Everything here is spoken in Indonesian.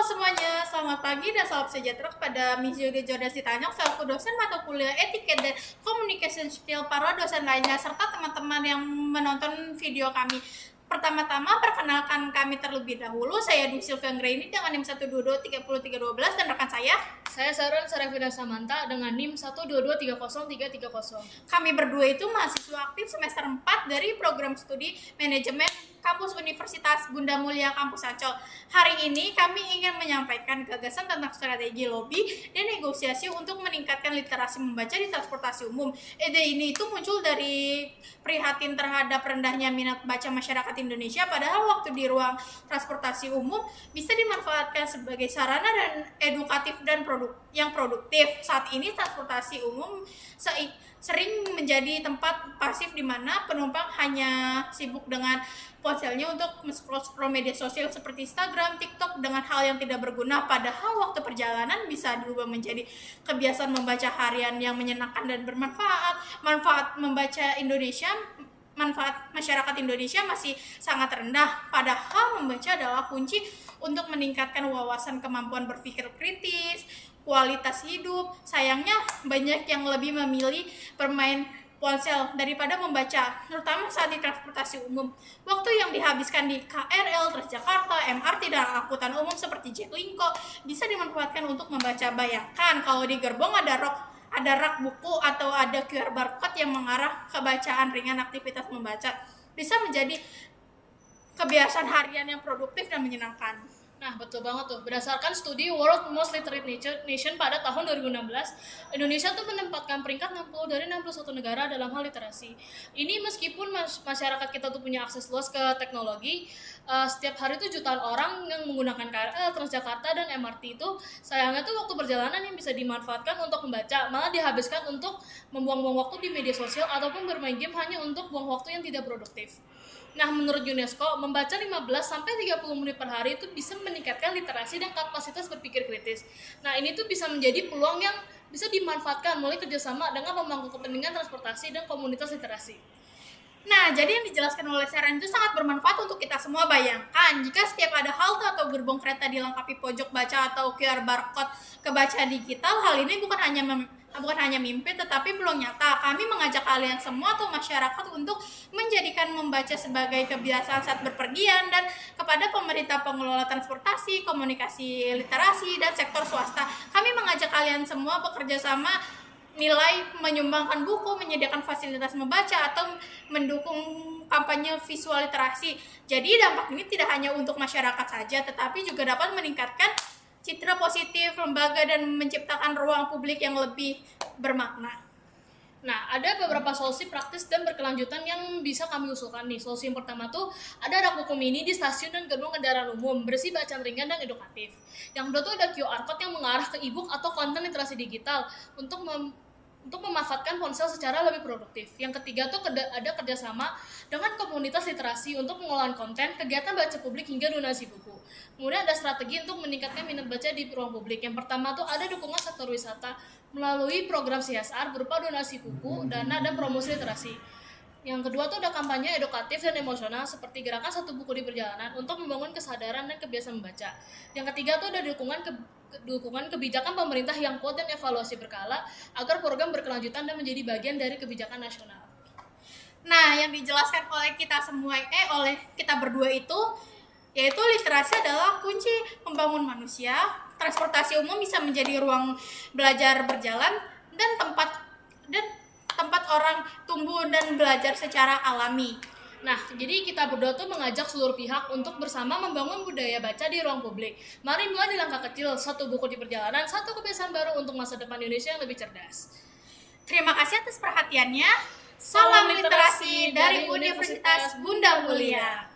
semuanya, selamat pagi dan salam sejahtera kepada Miss Yudi Jordan Sitanyong selaku dosen mata kuliah Etiket dan Communication Skill, para dosen lainnya, serta teman-teman yang menonton video kami. Pertama-tama, perkenalkan kami terlebih dahulu. Saya Dwi Sylvia Anggraini dengan NIM 122-3312 dan rekan saya Sarah Sarafina Samanta dengan NIM 122-30330. Kami berdua itu mahasiswa aktif semester 4 dari program studi manajemen Kampus Universitas Bunda Mulia Kampus Ancol. Hari ini kami ingin menyampaikan gagasan tentang strategi lobby dan negosiasi untuk meningkatkan literasi membaca di transportasi umum. Ide ini itu muncul dari prihatin terhadap rendahnya minat baca masyarakat Indonesia, padahal waktu di ruang transportasi umum bisa dimanfaatkan sebagai sarana dan edukatif dan yang produktif. Saat ini transportasi umum sering menjadi tempat pasif di mana penumpang hanya sibuk dengan ponselnya untuk scroll media sosial seperti Instagram, TikTok dengan hal yang tidak berguna, padahal waktu perjalanan bisa diubah menjadi kebiasaan membaca harian yang menyenangkan dan bermanfaat. Manfaat membaca manfaat masyarakat Indonesia masih sangat rendah, padahal membaca adalah kunci untuk meningkatkan wawasan, kemampuan berpikir kritis, kualitas hidup. Sayangnya banyak yang lebih memilih bermain ponsel daripada membaca, terutama saat di transportasi umum. Waktu yang dihabiskan di KRL, Transjakarta, MRT, dan angkutan umum seperti Jaklingko bisa dimanfaatkan untuk membaca. Bayangkan kalau di gerbong ada rak buku atau ada QR barcode yang mengarah ke bacaan ringan. Aktivitas membaca bisa menjadi kebiasaan harian yang produktif dan menyenangkan. Nah, betul banget tuh. Berdasarkan studi World Most Literate Nation pada tahun 2016, Indonesia tuh menempatkan peringkat 60 dari 61 negara dalam hal literasi. Ini meskipun masyarakat kita tuh punya akses luas ke teknologi, setiap hari tuh jutaan orang yang menggunakan KRL, Transjakarta, dan MRT itu sayangnya tuh waktu perjalanan yang bisa dimanfaatkan untuk membaca malah dihabiskan untuk membuang-buang waktu di media sosial ataupun bermain game hanya untuk buang waktu yang tidak produktif. Nah, menurut UNESCO, membaca 15-30 menit per hari itu bisa meningkatkan literasi dan kapasitas berpikir kritis. Nah, ini tuh bisa menjadi peluang yang bisa dimanfaatkan melalui kerjasama dengan pemangku kepentingan transportasi dan komunitas literasi. Nah, jadi yang dijelaskan oleh Sarah itu sangat bermanfaat untuk kita semua. Bayangkan, jika setiap ada halte atau gerbong kereta dilengkapi pojok baca atau QR barcode kebaca digital, hal ini bukan hanya mimpi tetapi belum nyata. Kami mengajak kalian semua atau masyarakat untuk menjadikan membaca sebagai kebiasaan saat berpergian, dan kepada pemerintah, pengelola transportasi, komunikasi literasi, dan sektor swasta, kami mengajak kalian semua bekerja sama nilai menyumbangkan buku, menyediakan fasilitas membaca, atau mendukung kampanye visual literasi. Jadi dampak ini tidak hanya untuk masyarakat saja, tetapi juga dapat meningkatkan citra positif lembaga dan menciptakan ruang publik yang lebih bermakna. Nah, ada beberapa solusi praktis dan berkelanjutan yang bisa kami usulkan nih. Solusi yang pertama tuh ada rak buku mini di stasiun dan gerbong kendaraan umum, bersih bacaan ringan dan edukatif. Yang kedua tuh ada QR code yang mengarah ke e-book atau konten literasi digital untuk memanfaatkan ponsel secara lebih produktif. Yang ketiga tuh ada kerjasama dengan komunitas literasi untuk pengolahan konten, kegiatan baca publik hingga donasi buku. Kemudian ada strategi untuk meningkatkan minat baca di ruang publik. Yang pertama tuh ada dukungan sektor wisata melalui program CSR berupa donasi buku, dana, dan promosi literasi. Yang kedua tuh ada kampanye edukatif dan emosional seperti gerakan satu buku di perjalanan untuk membangun kesadaran dan kebiasaan membaca. Yang ketiga tuh ada dukungan kebijakan pemerintah yang kuat dan evaluasi berkala agar program berkelanjutan dan menjadi bagian dari kebijakan nasional. Nah, yang dijelaskan oleh kita semua, oleh kita berdua itu, yaitu literasi adalah kunci membangun manusia. Transportasi umum bisa menjadi ruang belajar berjalan dan tempat orang tumbuh dan belajar secara alami. Nah, jadi kita berdua tuh mengajak seluruh pihak untuk bersama membangun budaya baca di ruang publik. Mari mulai di langkah kecil, satu buku di perjalanan, satu kebiasaan baru untuk masa depan Indonesia yang lebih cerdas. Terima kasih atas perhatiannya. Salam literasi dari Universitas Bunda Mulia.